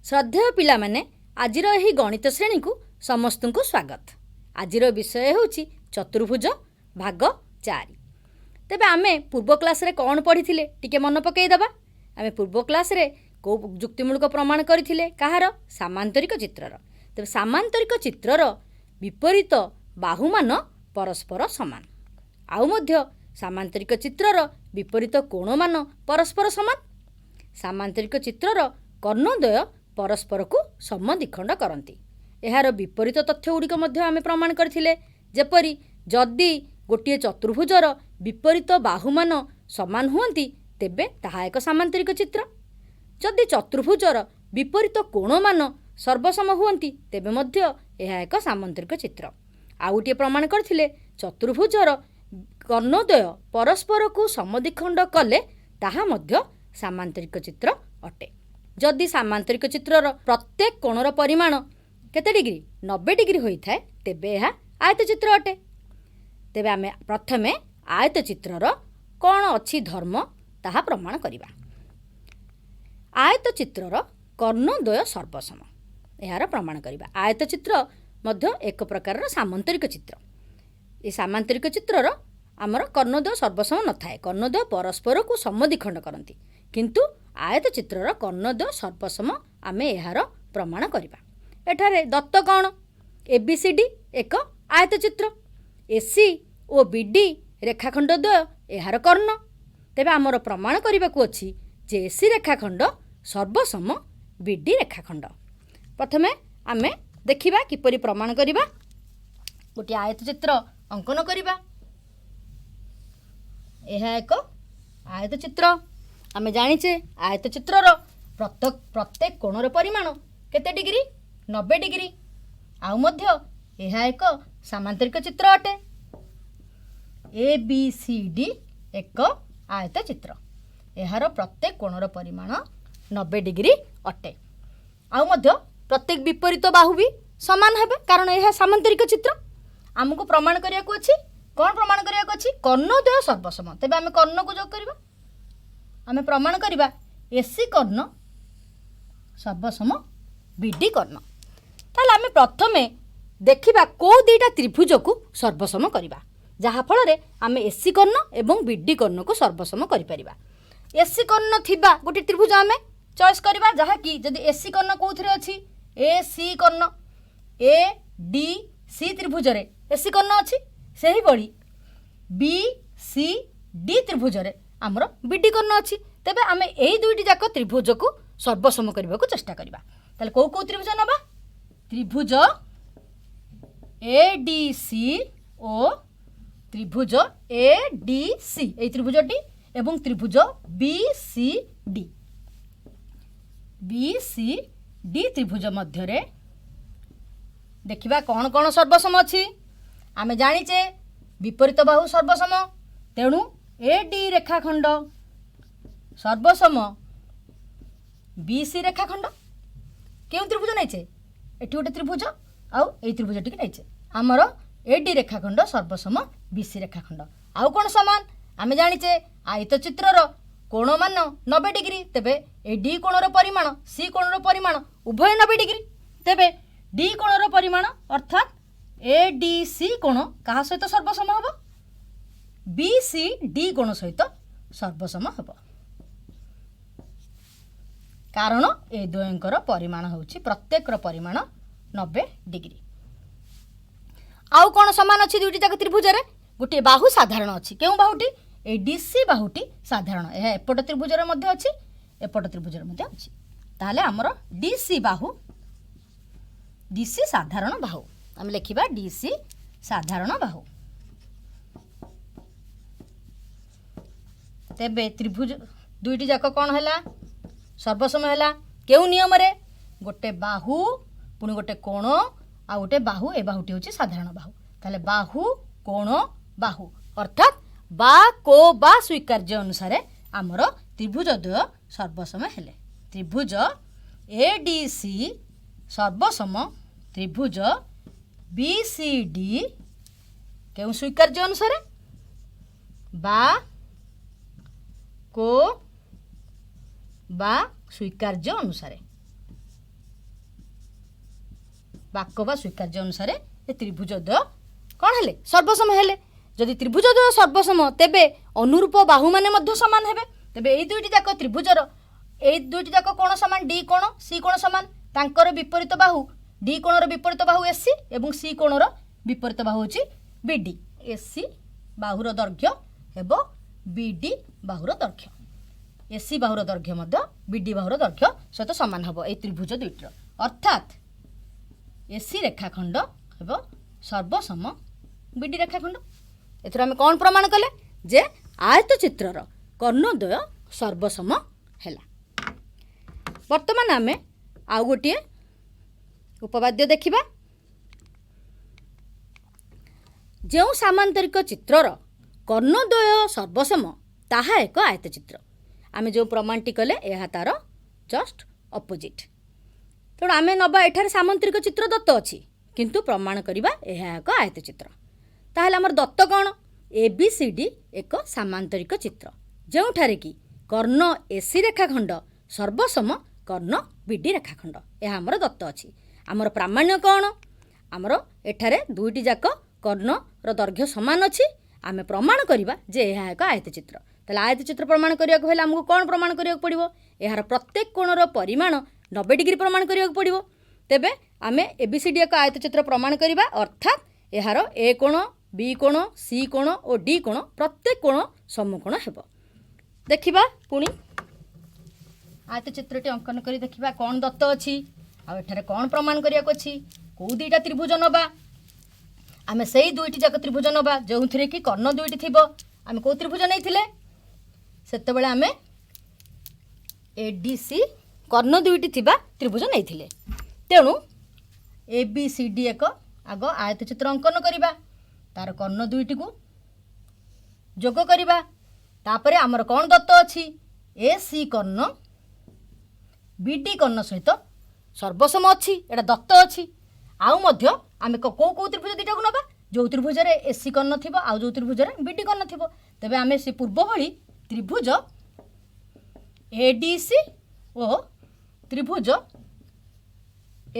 श्रद्धेय पिलामाने आजिर एही गणित श्रेणी को समस्त को स्वागत। आजिर विषय होची चतुर्भुज भाग 4। तेबे आमे पूर्व क्लास रे कौन पढ़ी टिके मन पकई दबा। आमे पूर्व क्लास रे को जुक्तिमूलक प्रमाण करथिले कहार सामांतरिक चित्रर। तेबे सामांतरिक चित्रर विपरीत बाहुमान परस्पर समान। आउ मध्य सामांतरिक चित्रर विपरीत कोणमान परस्पर समान। सामांतरिक चित्रर कर्णद्वय परस्पर को समद्विखंड करती। एहार विपरीत तथ्य गुड़िक मध्य आमे प्रमाण करथिले। जेपरि जदि गोटे चतुर्भुजर विपरीत बाहुमान समान हुअंती तेबे ताहा एक सामांतरिक चित्र। जदि चतुर्भुजर विपरीत कोणमान सर्वसम हुअंती तेबे मध्य एहा एक सामांतरिक चित्र। आउ गोटे प्रमाण करथिले चतुर्भुजर कर्णद्वय परस्पर को समद्विखंड कले ताहा मध्य सामांतरिक चित्र अटे। जदि सामांतरिक चित्रर प्रत्येक कोणर परिमाण केते डिग्री 90 डिग्री होता है तेबे यह आयत चित्र अटे। तेबे आमे प्रथमे आयत चित्रर कौन अच्छी धर्म ताहा प्रमाण करिबा। आयत चित्रर कर्णद्वय सर्वसम यार प्रमाण करिबा। आयत चित्र मध्य एक प्रकार सामांतरिक चित्र। ये सामांतरिक चित्रर आमर कर्णद्वय सर्वसम न थाए। कर्णद्वय परस्पर को समद्विखंड करती किंतु आयत चित्रर कर्णद्वय सर्वसम आमे यार प्रमाण करिबा। एठारे दत्त कौन एबीसीडी एक आयत चित्र। एसी और बीडी रेखाखंड द्वय यार कर्ण। तेबे आमर प्रमाण करने को अच्छी जे एसी रेखाखंड सर्वसम बीडी रेखाखंड। प्रथमे आमे देखिबा किपरि प्रमाण करिबा। गोटे आयत चित्र अंकन करिबा। यह एक आयत चित्र। आमे जानिचे आयत चित्रर प्रत्येक कोणर परिमाण केते डिग्री 90 डिग्री। आउ मध्य यह एक सामांतरिक चित्र अटे। ए बी सी डी एक आयत चित्र। यार प्रत्येक कोणर परिमाण 90 डिग्री अटे। आउ मध्य प्रत्येक विपरीत बाहु भी समान हेबे कारण यह सामांतरिक चित्र। आमको प्रमाण करिया को अछि। कौन प्रमाण करिया को अछि? कर्णद्वय सर्वसम। तेबे आमे कर्ण को जोग करिबा। आमे प्रमाण करिबा एसी कर्ण सर्वसम बीडी कर्ण। ताले आमे प्रथमे देखिबा को दीटा त्रिभुज को सर्वसम करिबा जहा फल रे आमे एसी कर्ण एवं बीडी कर्ण को सर्वसम करि परिबा। एसी कर्ण थिबा गोटे त्रिभुज आमे चॉइस करिबा जहा कि जदि एसी कर्ण कोथरे अछि ए सी कर्ण ए डी सी त्रिभुज रे एसी कर्ण अछि। सेही बड़ी बी सी डी त्रिभुज रे आमर बीडी कर्ण अछि। तेबे आमे एही दुईटी जाक त्रिभुज को सर्वसम करबा को चेष्टा करिबा। ताले को त्रिभुज नबा? त्रिभुज ए डी सी ओ त्रिभुज ए डी सी ए त्रिभुजटी एवं त्रिभुज बी सी डी त्रिभुज मध्य रे देखिबा कौन कौन सर्वसम अछि। आमे जानिचे विपरीत बाहु सर्वसम तेणु ए डी रेखाखंड सर्वसम बी सी रेखाखंड। केउ त्रिभुज नाइचे? एठी गोटे त्रिभुज आउ ए त्रिभुज टिके नाइचे। आमर ए डी रेखाखंड सर्वसम बी सी रेखाखंड। आउ कोन समान? आमे जानिचे आयत चित्रर कोण मान 90 डिग्री। तेबे ए डी कोणर परिमाण सी कोणर परिमाण उभय 90 डिग्री। तेबे डी कोणर परिमाण अर्थात ए डी सी कोण कहा सहित सर्वसम हबो? बी सी डी कोण सहित सर्वसम हबो। कारण ए द्वयंकर परिमाण होछि प्रत्येक परिमाण 90 डिग्री। आउ कोण समान अछि दुईटी जाक त्रिभुज रे? गोटे बाहु साधारण अछि। केउ बाहुटी? ए डी सी बाहुटी साधारण। यह एपट त्रिभुज रे मध्य अछि एपट त्रिभुज रे मध्य अछि। ताले हमर डी सी बाहु डी सी साधारण बाहु हम लिखिबा डी सी साधारण बाहु। तेबे त्रिभुज दुईटी जाक कौन हैला? सर्वसम हैला। केउ नियम रे? गोटे बाहु पुणी गोटे कोण आ गोटे बाहु। ए बाहुटी होची साधारण बाहु। ताले बाहु कोण बाहु अर्थात बा को बा स्वीकार्य अनुसार आमर त्रिभुज द्वय सर्वसम हेले। त्रिभुज ए डी सी सर्वसम त्रिभुज बी सी डी केउ स्वीकार्य अनुसार बा को बा स्वीकार्य अनुसार ବାକ ବା ସ୍ୱୀକାର୍ଯ୍ୟ ଅନୁସାରେ ଏ ତ୍ରିଭୁଜଦ୍ୱୟ କ'ଣ ହେଲେ ସର୍ବସମ ହେଲେ। ଯଦି ତ୍ରିଭୁଜଦ୍ୱୟ ସର୍ବସମ ତେବେ ଅନୁରୂପ ବାହୁମାନେ ମଧ୍ୟ ସମାନ ହେବେ। ତେବେ ଏଇ ଦୁଇଟି ଯାକ ତ୍ରିଭୁଜର ଏଇ ଦୁଇଟି ଯାକ କୋଣ ସମାନ, ଡି କୋଣ ସି କୋଣ ସମାନ। ତାଙ୍କର ବିପରୀତ ବାହୁ, ଡି କୋଣର ବିପରୀତ ବାହୁ ଏସି ଏବଂ ସି କୋଣର ବିପରୀତ ବାହୁ ହେଉଛି ବିଡି। ଏସି ବାହୁର ଦୈର୍ଘ୍ୟ ହେବ ବିଡି ବାହୁର ଦୈର୍ଘ୍ୟ। ଏସି ବାହୁର ଦୈର୍ଘ୍ୟ ମଧ୍ୟ ବିଡି ବାହୁର ଦୈର୍ଘ୍ୟ ସହିତ ସମାନ ହେବ ଏଇ ତ୍ରିଭୁଜ ଦୁଇଟିର। ଅର୍ଥାତ୍ ଏସି ରେଖାଖଣ୍ଡ ହେବ ସର୍ବସମ ବିଡି ରେଖାଖଣ୍ଡ। ଏଥିରୁ ଆମେ କ'ଣ ପ୍ରମାଣ କଲେ ଯେ ଆୟତ ଚିତ୍ରର କର୍ଣ୍ଣଦ୍ୱୟ ସର୍ବସମ ହେଲା। ବର୍ତ୍ତମାନ ଆମେ ଆଉ ଗୋଟିଏ ଉପବାଦ୍ୟ ଦେଖିବା। ଯେଉଁ ସାମାନ୍ତରିକ ଚିତ୍ରର କର୍ଣ୍ଣଦ୍ୱୟ ସର୍ବସମ ତାହା ଏକ ଆୟତ ଚିତ୍ର। ଆମେ ଯେଉଁ ପ୍ରମାଣଟି କଲେ ଏହା ତାର ଜଷ୍ଟ ଅପୋଜିଟ୍। ତେଣୁ ଆମେ ନେବା ଏଠାରେ ସାମାନ୍ତରିକ ଚିତ୍ର ଦତ୍ତ ଅଛି, କିନ୍ତୁ ପ୍ରମାଣ କରିବା ଏହା ଏକ ଆୟତ ଚିତ୍ର। ତାହେଲେ ଆମର ଦତ୍ତ କ'ଣ? ABCD ଏକ ସାମାନ୍ତରିକ ଚିତ୍ର, ଯେଉଁଠାରେ କି କର୍ଣ୍ଣ ଏସି ରେଖାଖଣ୍ଡ ସର୍ବସମ କର୍ଣ୍ଣ ବିଡି ରେଖାଖଣ୍ଡ। ଏହା ଆମର ଦତ୍ତ ଅଛି। ଆମର ପ୍ରାମାଣ୍ୟ କ'ଣ? ଆମର ଏଠାରେ ଦୁଇଟି ଯାକ କର୍ଣ୍ଣର ଦୈର୍ଘ୍ୟ ସମାନ ଅଛି। ଆମେ ପ୍ରମାଣ କରିବା ଯେ ଏହା ଏକ ଆୟତ ଚିତ୍ର। ତାହେଲେ ଆୟତ ଚିତ୍ର ପ୍ରମାଣ କରିବାକୁ ହେଲେ ଆମକୁ କ'ଣ ପ୍ରମାଣ କରିବାକୁ ପଡ଼ିବ? ଏହାର ପ୍ରତ୍ୟେକ କୋଣର ପରିମାଣ 90 ଡିଗ୍ରୀ ପ୍ରମାଣ କରିବାକୁ ପଡ଼ିବ। ତେବେ ଆମେ ABCD ଏକ ଆୟତ ଚିତ୍ର ପ୍ରମାଣ କରିବା, ଅର୍ଥାତ୍ ଏହାର ଏ କୋଣ, ବି କୋଣ, ସି କୋଣ ଓ ଡି କୋଣ ପ୍ରତ୍ୟେକ କୋଣ ସମକୋଣ ହେବ। ଦେଖିବା ପୁଣି ଆୟତ ଚିତ୍ରଟି ଅଙ୍କନ କରି ଦେଖିବା କ'ଣ ଦତ୍ତ ଅଛି ଆଉ ଏଠାରେ କ'ଣ ପ୍ରମାଣ କରିବାକୁ ଅଛି। କେଉଁ ଦୁଇଟା ତ୍ରିଭୁଜ ନେବା? ଆମେ ସେଇ ଦୁଇଟି ଯାକ ତ୍ରିଭୁଜ ନେବା ଯେଉଁଥିରେ କି କର୍ଣ୍ଣ ଦୁଇଟି ଥିବ। ଆମେ କେଉଁ ତ୍ରିଭୁଜ ନେଇଥିଲେ? ସେତେବେଳେ ଆମେ ADC କର୍ଣ୍ଣ ଦୁଇଟି ଥିବା ତ୍ରିଭୁଜ ନେଇଥିଲେ। ତେଣୁ ABCD ଏକ ଆଗ ଆୟତ ଚିତ୍ର ଅଙ୍କନ କରିବା, ତାର କର୍ଣ୍ଣ ଦୁଇଟିକୁ ଯୋଗ କରିବା। ତାପରେ ଆମର କ'ଣ ଦତ୍ତ ଅଛି? AC କର୍ଣ୍ଣ BD କର୍ଣ୍ଣ ସହିତ ସର୍ବସମ ଅଛି, ଏଇଟା ଦତ୍ତ ଅଛି। ଆଉ ମଧ୍ୟ ଆମେ କେଉଁ କେଉଁ ତ୍ରିଭୁଜ ଦୁଇଟାକୁ ନେବା? ଯେଉଁ ତ୍ରିଭୁଜରେ AC କର୍ଣ୍ଣ ଥିବ ଆଉ ଯେଉଁ ତ୍ରିଭୁଜରେ BD କର୍ଣ୍ଣ ଥିବ। ତେବେ ଆମେ ସେ ପୂର୍ବ ଭଳି ତ୍ରିଭୁଜ ADC ଓ ତ୍ରିଭୁଜ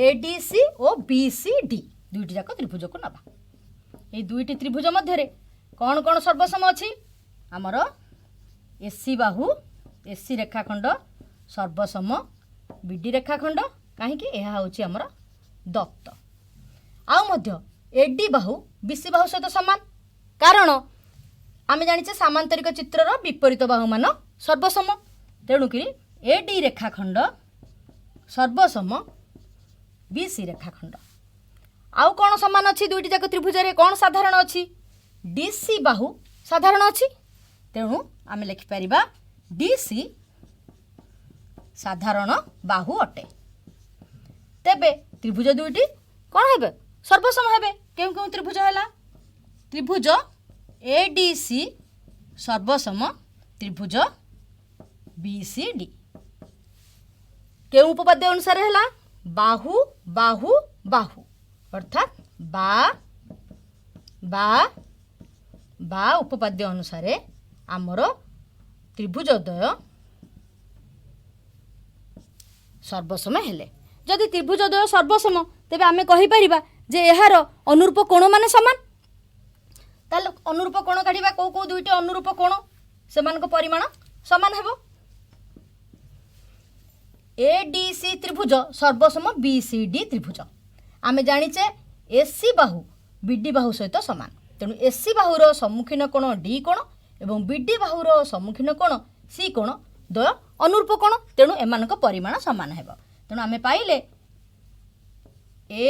ADC ଓ BCD ଦୁଇଟି ଯାକ ତ୍ରିଭୁଜକୁ ନେବା। এই দুইটি ত্রিভুজ মধ্যে কোণ কোণ সর্বসম অছি? আমার এসি বাহু এসি রেখাখণ্ড সর্বসম বিডি রেখাখণ্ড, কাহিঁকি ଏହା ହେଉଛି ଆମର ଦତ୍ତ। ଆଉ ମଧ୍ୟ ଏଡି ବାହୁ ବିସି ବାହୁ ସହିତ ସମାନ, କାରଣ ଆମେ ଜାଣିଛେ ସାମାନ୍ତରିକ ଚିତ୍ରର ବିପରୀତ ବାହୁମାନ ସର୍ବସମ। ତେଣୁକରି ଏଡି ରେଖାଖଣ୍ଡ ସର୍ବସମ ବିସି ରେଖାଖଣ୍ଡ। ଆଉ କ'ଣ ସମାନ ଅଛି ଦୁଇଟି ଯାକ ତ୍ରିଭୁଜରେ? କ'ଣ ସାଧାରଣ ଅଛି? ଡିସି ବାହୁ ସାଧାରଣ ଅଛି। ତେଣୁ ଆମେ ଲେଖିପାରିବା ଡିସି ସାଧାରଣ ବାହୁ ଅଟେ। ତେବେ ତ୍ରିଭୁଜ ଦୁଇଟି କ'ଣ ହେବେ? ସର୍ବସମ ହେବେ। କେଉଁ କେଉଁ ତ୍ରିଭୁଜ ହେଲା? ତ୍ରିଭୁଜ ADC ସର୍ବସମ ତ୍ରିଭୁଜ BCD। କେଉଁ ଉପପାଦ୍ୟ ଅନୁସାରେ ହେଲା? ବାହୁ ବାହୁ ବାହୁ, অর্থাৎ বা বা উপপাদ্য অনুসারে আমার ত্রিভুজদ্বয় সর্বসম হেলে। যদি ত্রিভুজদ্বয় সর্বসম তেবে আমি কহিপারিবা যে এହାର অনুরূপ কোণ মানে সমান। তাহলে অনুরূপ কোণ কাঢ়িবা, কেউ কেউ দুইটি অনুরূপ কোণ সেମାନଙ୍କ পরিমাণ সমান ହେବ। ADC ত্রিভুজ সর্বসম BCD ত্রিভুজ। ଆମେ ଜାଣିଛେ ଏସି ବାହୁ ବିଡି ବାହୁ ସହିତ ସମାନ। ତେଣୁ ଏସି ବାହୁର ସମ୍ମୁଖୀନ କୋଣ ଡି କୋଣ ଏବଂ ବିଡି ବାହୁର ସମ୍ମୁଖୀନ କୋଣ ସି କୋଣ ଦ୍ୱୟ ଅନୁରୂପ କୋଣ। ତେଣୁ ଏମାନଙ୍କ ପରିମାଣ ସମାନ ହେବ। ତେଣୁ ଆମେ ପାଇଲେ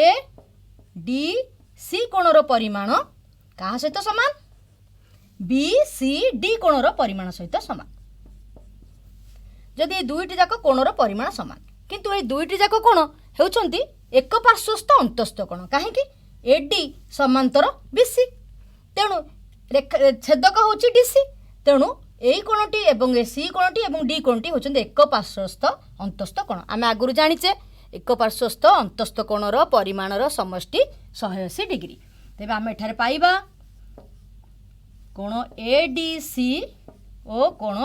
ADC କୋଣର ପରିମାଣ କାହା ସହିତ ସମାନ? BCD କୋଣର ପରିମାଣ ସହିତ ସମାନ। ଯଦି ଏ ଦୁଇଟି ଯାକ କୋଣର ପରିମାଣ ସମାନ, କିନ୍ତୁ এই ଦୁଇଟି ଯାକ କୋଣ ହେଉଛନ୍ତି ଏକ ପାର୍ଶ୍ୱସ୍ଥ ଅନ୍ତସ୍ଥ କୋଣ, କାହିଁକି? ଏଡି ସମାନ୍ତର ବିସି। ତେଣୁ ଛେଦକ ହେଉଛି ଡିସି। ତେଣୁ এই কোণটি এবং সি কোণটি এবং ডি কোণটি ହେଉଛନ୍ତି ଏକ ପାର୍ଶ୍ୱସ୍ଥ ଅନ୍ତସ୍ଥ କୋଣ। ଆମେ ଆଗରୁ ଜାଣିଛେ ଏକ ପାର୍ଶ୍ୱସ୍ଥ ଅନ୍ତସ୍ଥ କୋଣର ପରିମାଣର ସମଷ୍ଟି 180 ଡିଗ୍ରୀ। ତେବେ ଆମେ ଏଠାରେ ପାଇବା କୋଣ ADC ଓ କୋଣ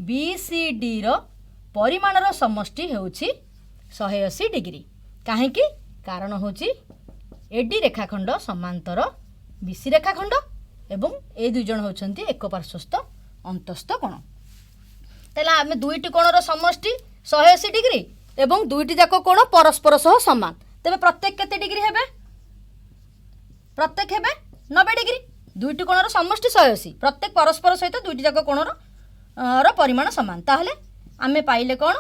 BCDର ପରିମାଣର ସମଷ୍ଟି ହେଉଛି 180 ଡିଗ୍ରୀ। କାହିଁକି? कारण होची एडी रेखाखंड समांतर बीसी रेखाखंड एवं ए दुई जन होचंती एक पार्श्वस्थ अंतस्थ कोण। ताहले आमे दुईटी कोणर समष्टि 180 डिग्री एवं दुईटी जाक कोण परस्पर सह समान। तेबे प्रत्येक केते डिग्री हेबे? प्रत्येक हेबे 90 डिग्री। दुईटी कोणर समष्टि 180, प्रत्येक परस्पर सहित दुईटी जाक कोणर रो परिमाण समान। ताहले आमे पाइले कोण?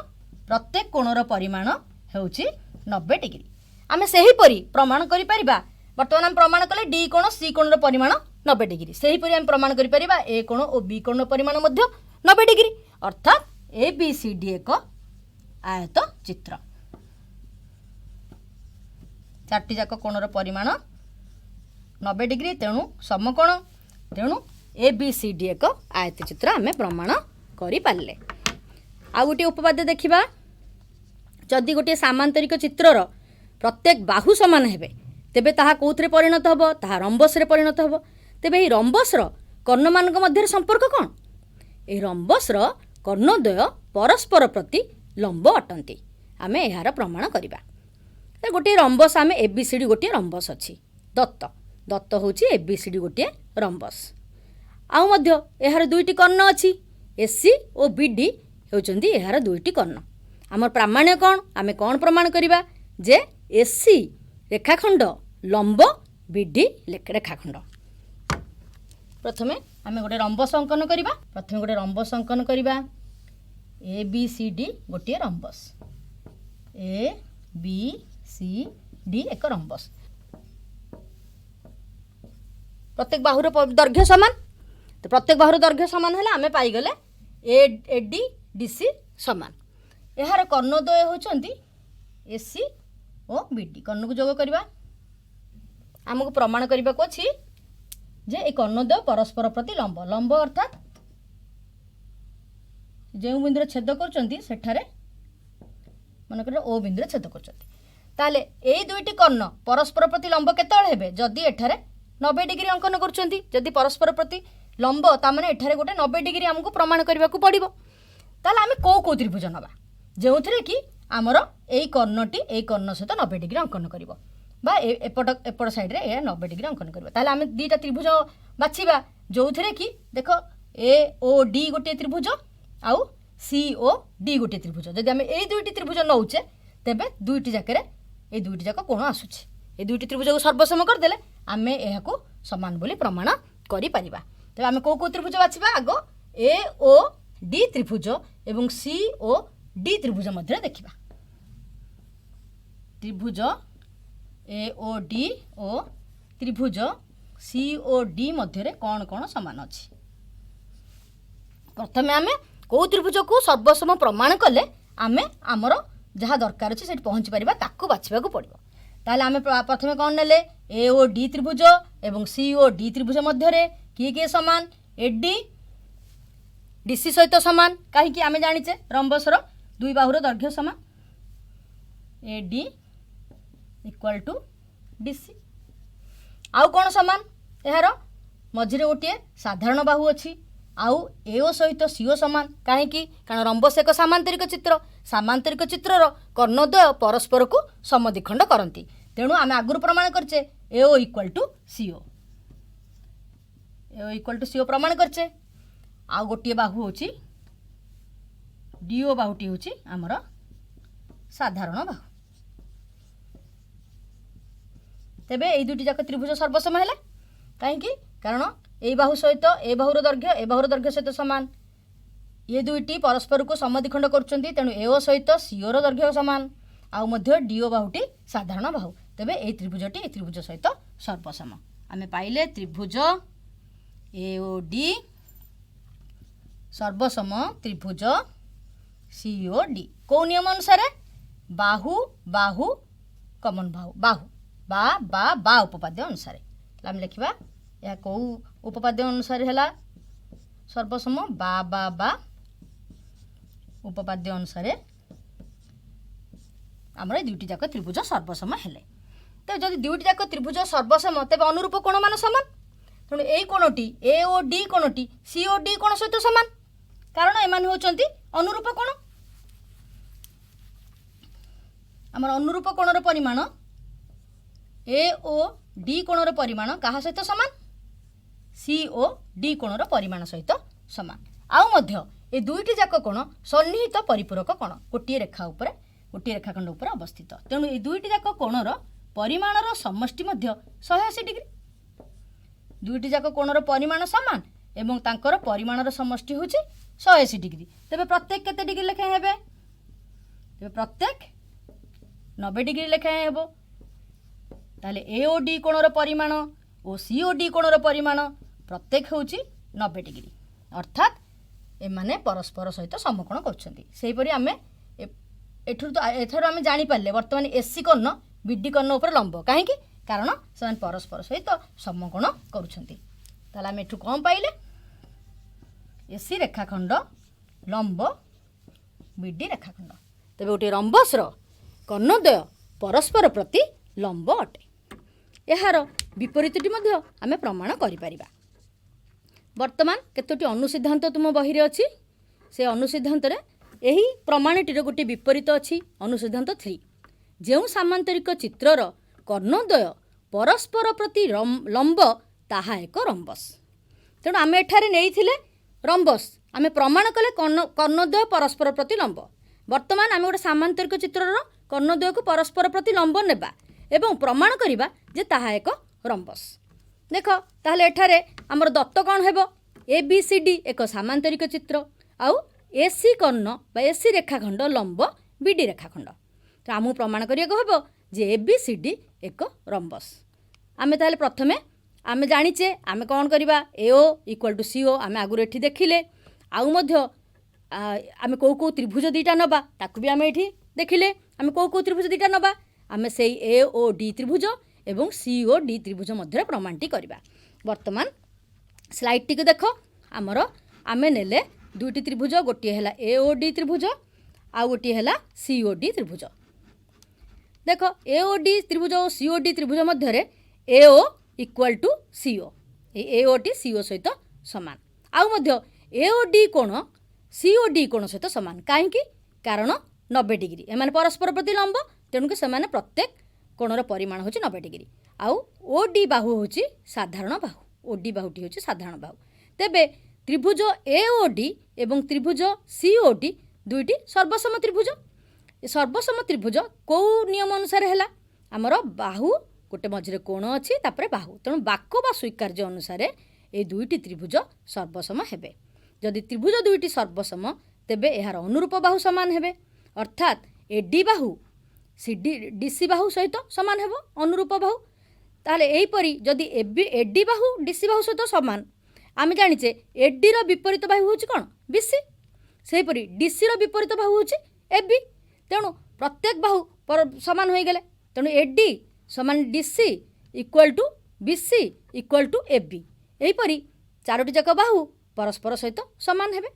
प्रत्येक कोणर परिमाण हेउची 90 डिग्री। आमे सही परी प्रमाण करि परिबा। वर्तमान हम प्रमाण कले डी कोण सी कोणर परिमाण 90 डिग्री। सही परी हम प्रमाण करि परिबा ए कोण और बी कोणर परिमाण मध्य 90 डिग्री। अर्थात ए बी सी डी एक आयत चित्र। चारटी जाक कोणर परिमाण 90 डिग्री, तेणु समकोण, तेणु ए बी सी डी एक आयत चित्र आमे प्रमाण करि पारले। आ गोटे उपपाद्य देखिबा। जदि गोटे सामांतरिक चित्रर प्रत्येक बाहु समान हेबे तेबे ताहा कोउथरे परिणत हबो? ताहा रम्बस रे परिणत हबो। तेबे ए रम्बस रो कर्ण मानक मध्य संपर्क कोन? ए रम्बस रो कर्णद्वय परस्पर प्रति लंब अटंती। आमे एहार प्रमाण करिबा। तो गोटे रम्बस आमे एबीसीडी गोटे रम्बस अछि दत्त। दत्त होची एबीसीडी गोटे रम्बस। आउ मध्य एहार दुईटी कर्ण अछि एसी और बीडी होचंदी एहार दुईटी कर्ण। आमर प्रामाण्य कोन? आमे कोन प्रमाण करिबा जे एसी रेखाखंड लंब बीडी रेखाखंड। प्रथमे आमे गोटे रम्बस अंकन करिबा। प्रथमे गोटे रम्बस अंकन करिबा। ए बी सी डी गोटे rhombus. A B C D एक रम्बस। प्रत्येक बाहुर दैर्घ्य समान। तो प्रत्येक बाहुर दैर्घ्य समान हेले आमे पाई गले ए डी डी सी समान। एहार कर्णद्वय होचंती एसी और बीडी। कर्ण को जोग करबा। आमको प्रमाण करबा को अछि जे ए कर्णद्वय परस्पर प्रति लंब। लंब अर्थात जे बिंदु छेद करचंती सेठारे मन कर ओ बिंदु छेद करचंती। ताले ए दुईटी कर्ण परस्पर प्रति लंब केतळ हेबे? जदि एठारे 90 डिग्री अंकन करचंती। जदि परस्पर प्रति लंब ता माने एठारे गोटे 90 डिग्री हमको प्रमाण करबा को पड़िबो। ताले आमे को त्रिभुज नबा जेउथरे कि आमर एई कर्णटी एई कर्ण सहित 90 डिग्री अंकन करिवो बा एपट साइड रे ए 90 डिग्री अंकन करिवो। ताले आमे दीटा त्रिभुज बाछिबा जोउथरे कि देखो ए ओ डी गोटे त्रिभुज आउ सी ओ डी गोटे त्रिभुज। जदि आमे एई दुईटी त्रिभुज नउचे तेबे दुईटी जाकरे ए दुईटी जाक कोण आसुछि। ए दुईटी त्रिभुज को सर्वसम कर देले आमे एहाको समान बोली प्रमाण करि परिबा। तबे आमे को त्रिभुज बाछिबा? आगो ए ओ डी त्रिभुज एवं सी ओ डी त्रिभुज मध्य देखिबा। त्रिभुज ए ओ डी ओ त्रिभुज सी ओ डी मध्य रे कोन कोन समान अछि? प्रथमे आमे को त्रिभुज को सर्वसम प्रमाण कले आमे आमर जहा दरकार अछि सेठी पहुंची परिबा ताकू बाछिबा को पड़िबो। ताले आमे प्रथमे कोन नेले ए ओ डी त्रिभुज एवं सी ओ डी त्रिभुज मध्य रे किए समान? एडी डीसी सहित समान। कहीं कि आमे जानिचे रम्बस रो दुई बाहुर दैर्घ्य समान। AD equal to DC. आउ कोन समान? एहार मझिरे गोटे साधारण बाहु अछि। आउ एओ सहित सीओ समान। कहीं कि कारण रम्बस एक सामांतरिक चित्र। सामांतरिक चित्रर कर्णद्वय परस्पर को समद्विखंड करती। तेणु आमे आगुरु प्रमाण करचे A O equal to C O. A O equal to C O प्रमाण करचे। आउ गोटे बाहु होची डीओ बाहुटी होची आमर साधारण बाहु। तेबे ए दुटी जाक त्रिभुज सर्वसम हेले कहीं कि कारण ए बाहु सहित ए बाहुर दैर्घ्य सहित समान। ये दुईटी परस्पर को समद्विखंड करचंती। तेणु एओ सहित सीओ रो दैर्घ्य समान। आउ मध्य डीओ बाहुटी साधारण बाहु। तेबे ए त्रिभुजटी ए त्रिभुज सहित सर्वसम। आमे पाइले त्रिभुज एओ डी सर्वसम त्रिभुज सीओ डी। को नियम अनुसार? बाहु बाहु कमन बाहु बाहु बा बा बा उपपाद्य अनुसार। आम लिखा या कौ उपपाद्य अनुसार है सर्वसम बा बा बा उपपाद्य अनुसार आमर दुईटी जाक त्रिभुज सर्वसम हेले। तो जब दुईटी जाक त्रिभुज सर्वसम तेज अनुरूप कोण मान समान। तेणु यही कोणटी ए ओ डी कोणटी सी ओ डी कोण सहित समान कारण एमान होचंती अनुरूप कोण। आमर अनुरूप कोणर परिमाण ए ओ डी कोणर परिमाण क्या सहित सामान सी ओ डी कोणर परिमाण सहित सामान आउ मध्य ए दुईटी जाक कोण सन्निहित परिपूरक कोण गोटे रेखा उपरे गोटे रेखाखंड उपरे अवस्थित तेणु ए दुईटी जाक कोणर परिमाणर समष्टि मध्य 180 डिग्री दुईटी जाक कोणर परिमाण सामान एवं तांकर परिमाणर समष्टि होची 180 डिग्री तेबे प्रत्येक केते डिग्री लेखा हेबे तेबे प्रत्येक 90 डिग्री लेखा हेबो ताले एओडी कोणर परिमाण और सीओडी कोणर परिमाण प्रत्येक होची 90 डिग्री अर्थात एमाने परस्पर सहित समकोण करछन्ती सेहीपरि आमे एथर आमे जानि पारले वर्तमान एसी कर्ण बीडी कर्ण ऊपर लंब काहे कि कारण से परस्पर सहित समकोण करछन्ती ताले आमे एठु कम पाइले एसी रेखाखंड लंब बीडी रेखाखंड तेबे गोटे रंबसर कर्णद्वय परस्पर प्रति लंब अटे यार विपरीतटी मध्य आमे प्रमाण करिपारिबा वर्तमान केतोटी अनुसिद्धांत तुम बही रे अछि से अनुसिद्धांत रे एही प्रमाणटीर गोटे विपरीत अछि अनुसिद्धांत 3 जेउ सामांतरिक चित्रर कर्णद्वय परस्पर प्रति लंब ताहा एक रंबस तेणु आमे एठारे नेइथिले रंबस आमे प्रमाण कले कर्णद्वय परस्पर प्रति लंब वर्तमान आमे गोटे सामांतरिक चित्रर कर्णद्वय को परस्पर प्रति लंब नेबा एवं प्रमाण करिबा जे ताहा एक रंबस देख ताहले एठारे हमर दत्त कौन हेबो ए बी सी डी एक सामांतरिक चित्र आउ एसी कर्ण बा एसी रेखाखंड लंब बीडी रेखाखंड तो आमु प्रमाण करिया हेबो जे ए बी सी डी एक रंबस आमे ताहले प्रथमे आमे जानिचे आमे कौन करिबा एओ इक्वल टू सीओ आमे आगुर एठी देखिले आउ मध्य आमे को त्रिभुज दीटा नबा ताकु भी आमे एठी देखिले आमे को त्रिभुज दीटा नबा आमे सेई ए ओ डी त्रिभुज एवं सी ओ डी त्रिभुज मध्य प्रमाणटी करवा वर्तमान स्लाइड टी देख आमर आमे नेले दुईटी त्रिभुज गोटे है ए ओ डी त्रिभुज आउ गोटे है सी ओ डी त्रिभुज देख ए ओ डी त्रिभुज और सी ओ डी त्रिभुज मध्य A O equal to C O A O टी सी ओ सहित सामान आउ मध्य ए ओ डी कोण सी ओ डी कोण सहित सामान कहीं कारण 90 डिग्री एमाने परस्पर प्रति लंब तेणुक से प्रत्येक कोणर परिमाण होची 90 डिग्री आउ ओ डी बाहु होची साधारण बाहु ओ डी बाहुटी होची साधारण बाहु तेबे त्रिभुज ए ओ डी एवं त्रिभुज सी ओ डी दुईटी सर्वसम त्रिभुज सर्वसम त्रिभुज को नियम अनुसार है आमर बाहु गोटे मझे कोण अच्छी तापर बाहु तेणु बाक बा स्वीकार्य अनुसार ये दुईटी त्रिभुज सर्वसम हेबे जदि त्रिभुज दुईटी सर्वसम तेबे यार अनुरूप बाहु सामान हेबे अर्थात एडी बाहु सी डीसी बाहु सहित सामान हेबो अनुरूप बाहु ताले एहीपरि जदि एडी बाहु डीसी बाहु सहित सामान आमे जानिचे एडी रो विपरीत बाहु होची कोन बीसी सेहीपरि डीसी रो विपरीत बाहु होची एबी तेणु प्रत्येक बाहु सामान होई गेले तेणु एडी समान D C equal to B C equal to A B एहीपरि चारोटी जाक बाहु परस्पर सहित सामान हेबे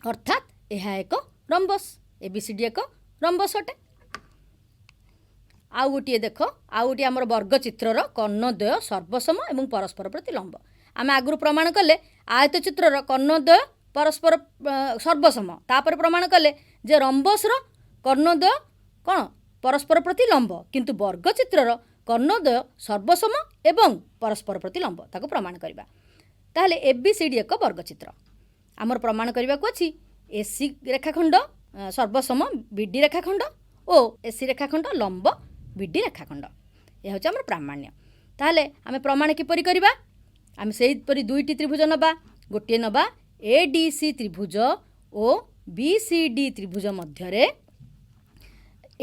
अर्थात यह एक रंबस एबीसीडी एक रंबस अटे आउ गोटे देख आउ गोटे आमर वर्ग चित्रर कर्णद्वय सर्वसम एवं परस्पर प्रति लंब आम आगु प्रमाण कले आयत चित्रर कर्णद्वय परस्पर सर्वसम तापर प्रमाण कले जे रंबसर कर्णद्वय कौन परस्पर प्रति लंब किंतु वर्ग चित्रर कर्णद्वय सर्वसम एवं परस्पर प्रति लंब ताको प्रमाण करबा ताहले एबीसीडी एक वर्ग चित्र आमर प्रमाण करबा को अछि एसी रेखाखंड सर्वसम बीडी रेखाखंड ओ एसी रेखाखंड लंब बीडी रेखाखंड यह हूँ आम प्रामाण्य ताहले आम प्रमाण किपरि करबा आम सेहीपरि दुईटी त्रिभुज नबा गोटे नबा एडीसी त्रिभुज ओ बीसीडी त्रिभुज मध्यरे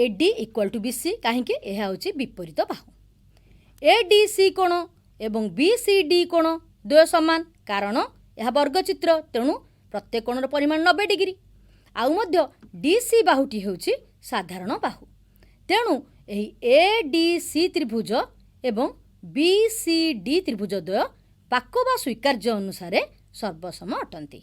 एडी इक्वल टू बीसी कहीं यह हूँ विपरीत बाहु एडीसी कोण एवं बीसीडी कोण द्वय समान कारण यह वर्ग चित्र तेणु प्रत्येक कोणर परिमाण 90 डिग्री आउ मध्य डीसी बाहुटी होची साधारण बाहु तेणु एही एडीसी त्रिभुज एवं बीसीडी त्रिभुज द्वय पाक बा स्वीकार्य अनुसार सर्वसम अटंती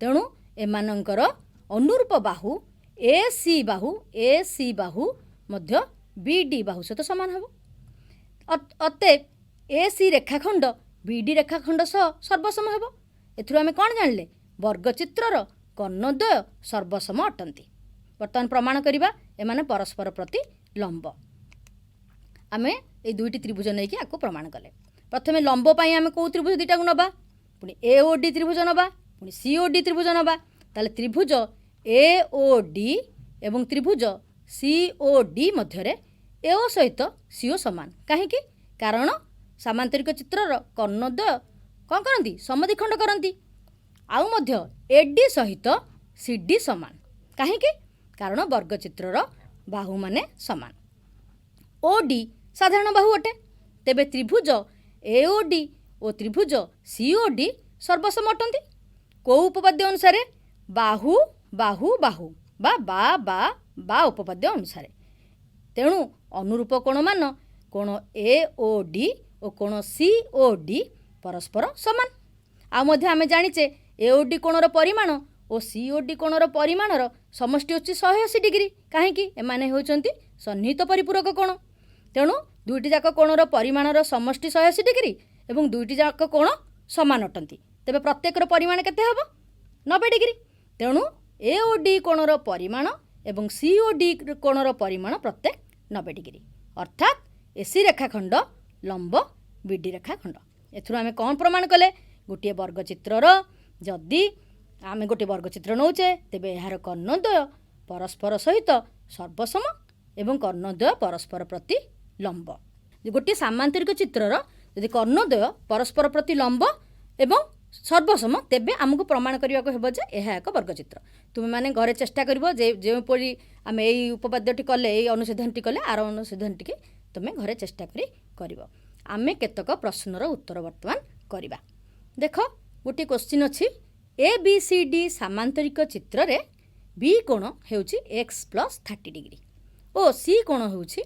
तेणु एमानंकर अनुरूप बाहु एसी बाहु मध्य बीडी बाहु सहित समान हेबो अतएव एसी रेखाखंड बीडी रेखाखंड सह सर्वसम हेबो एथुरु आमे कोन जानले वर्ग चित्रर कर्णद्वय सर्वसम अटंती बर्तमान प्रमाण करिबा एमाने परस्पर प्रति लंब आमे ए दुईटी त्रिभुज नहीं कि आपको प्रमाण कले प्रथमे लंब पाई आमे को त्रिभुज दुईटा को नबा पुणी ए ओ डी त्रिभुज नबा पुणी सी ओ डी त्रिभुज नबा ताले त्रिभुज ए ओ डी एवं त्रिभुज सी ओ डी मध्य ए ओ सहित सी ओ समान कहीं कारण सामांतरिक चित्रर कर्णद्वय कौन करती समद्विखंड करती आउ मध्य एडी सहित सीडी समान कहीं कारण वर्गचित्रर बाहु माने समान ओडी साधारण बाहु अटे तेबे त्रिभुज एओडी और त्रिभुज सीओडी सर्वसम अटंती को उपपाद्य अनुसार बाहु बाहु बाहु बा बा बा बा उपपाद्य अनुसार तेणु अनुरूप कोण मान कोण एओडी और कोण सीओडी परस्पर समान आम जाचे एओडी कोणर परिमाण और सीओडी कोणर परिमाणर समष्टि होची 180 डिग्री कहीं एमाने होचंती सन्निहित परिपूरक कोण तेणु दुईटी जाक कोणर परिमाणर समष्टि 180 डिग्री एवं दुईटी जाक कोण समान अटंती तेबे प्रत्येकर परिमाण केते हबो 90 डिग्री तेणु एओडी कोणर परिमाण एवं सीओडी कोणर परिमाण प्रत्येक 90 डिग्री अर्थात एसी रेखाखंड लंब बीडी रेखाखंड एथुरु आमे कौन प्रमाण कले गोटे वर्गचित्रर जदि आमे गोटे वर्गचित्र नौचे तेबे यार कर्णद्वय परस्पर सहित सर्वसम एवं कर्णद्वय परस्पर प्रति लंब गोटे सामांतरिक चित्रर यदि कर्णद्वय परस्पर प्रति लंब एवं सर्वसम तेबे आमको प्रमाण करने को हेबो जे यह एक वर्गचित्र तुम माने घरे चेष्टा करिवो जे जेपरि आमे एई उपपाद्यटी कले एई अनुसंधानटी कले आर अनुसंधानटी के तुमे घरे चेष्टा करी करिवो आमे केतक प्रश्नर उत्तर वर्तमान करिबा देखो गोटे क्वेश्चन अछि ए बी सी डी सामांतरिक चित्र रे बी कोण हेउछि x + 30 डिग्री और सी कोण हेउछि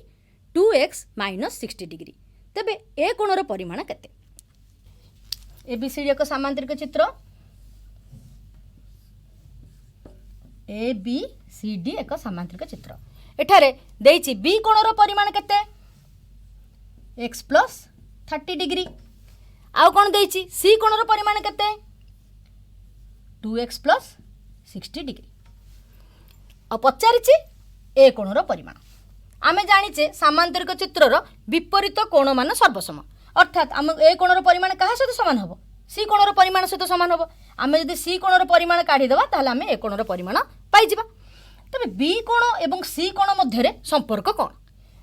2x - 60 डिग्री तेबे ए कोणर परिमाण केते ए बी सी डी एक सामांतरिक चित्र ए बी सी डी एक सामांतरिक चित्र एठारे देइछि बी कोणर परिमाण केते x + 30 डिग्री आउ कोण देइछि सी कोणर परिमाण केते 2x + 60 डिग्री आ पचारिछि ए कोणर परिमाण आमे जानिचे सामांतरिक चित्रर विपरीत कोण मान सर्वसम अर्थात आम ए कोणर परिमाण कहा सहित समान हम सी कोणर परिमाण सहित समान हम आमे यदि सी कोणर परिमाण काढ़ीदेवा ताहले आमे ए कोणर परिमाण पाइजिबा तबे बी कोण एवं सी कोण मध्य संपर्क कोण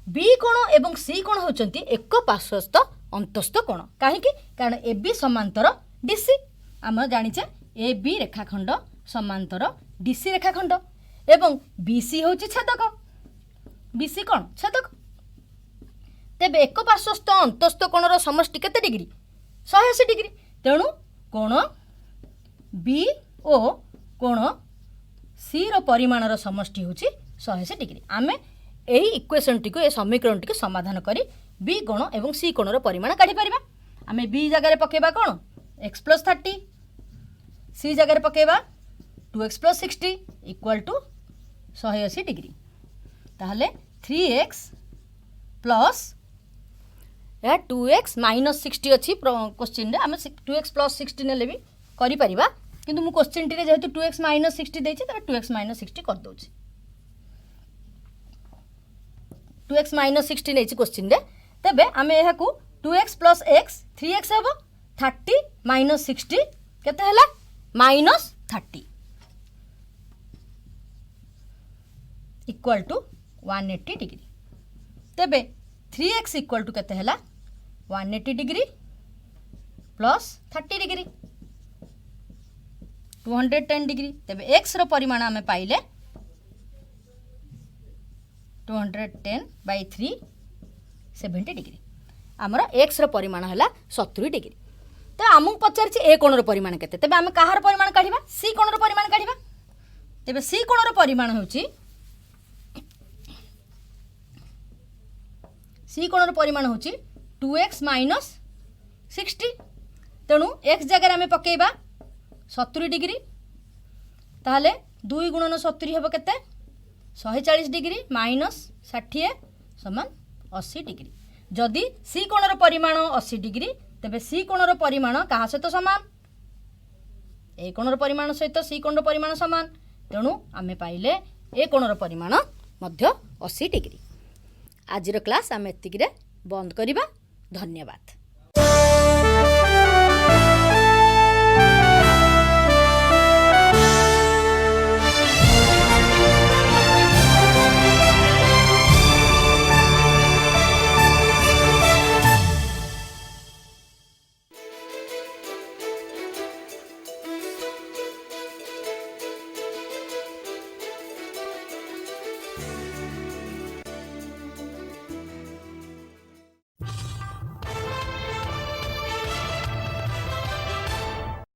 बी कोण एवं सी कोण होचंती एक पार्श्वस्थ अंतस्थ कोण कहीं कारण ए बी समांतर डीसी आम जानिचे ए बी रेखाखंड समांतर डीसी रेखाखंड एवं बीसी होची छेदक बीसी कोण छेदक तेबे एक पार्श्वस्थ अंतस्थ कोणर समष्टि केते डिग्री 180 डिग्री तेणु कोण बी ओ कोण सी रो परिमाणर समष्टि होची 180 डिग्री आमे एही इक्वेशन टी को ए समीकरण टी को समाधान करी बी कोण एवं सी कोणर परिमाण काढी परिबा आमे बी जगह रे पकेबा कोण x + 30 सी जगह रे पकेबा 2x + 60 = 180 डिग्री ताहले 3x प्लस या 2x - 60 अच्छी क्वेश्चन रे आम 2x + 60 नेले भी करि परिबा किंतु मु क्वेश्चन टी रे जेहेतु 2x - 60 देछि तबे 2x - 60 कर दोछि 2x - 60 नेछि क्वेश्चन रे तबे आमे एहा को 2x + x 3x हेबो 30 - 60 केते हला -30 = 180 डिग्री तेबे 3x = केते हला 180 डिग्री प्लस 30 डिग्री 210 डिग्री तेबे x रो परिमाण आमे पाइले 210/3 70 डिग्री आमर x रो परिमाण हला 70 डिग्री तो आमु पचारछि ए कोणर परिमाण केते तेबे आमे काहार परिमाण काढिबा सी कोणर परिमाण काढिबा तेबे सी कोणर परिमाण होछि सी कोणर परिमाण होछि 2x - 60 तेणु x जगह आमे पकेबा 70 डिग्री ताहले 2 × 70 हेबो केते 140 डिग्री -60 समान 80 डिग्री जदि सी कोणर परिमाण 80 डिग्री तेबे सी कोणर परिमाण कहा सहित समान ए कोणर परिमाण सहित सी कोणर परिमाण समान तेणु आमे पाइले ए कोणर परिमाण मध्य 80 डिग्री आजिर क्लास आमे एतिकिरे ବନ୍ଦ କରିବା। ଧନ୍ୟବାଦ।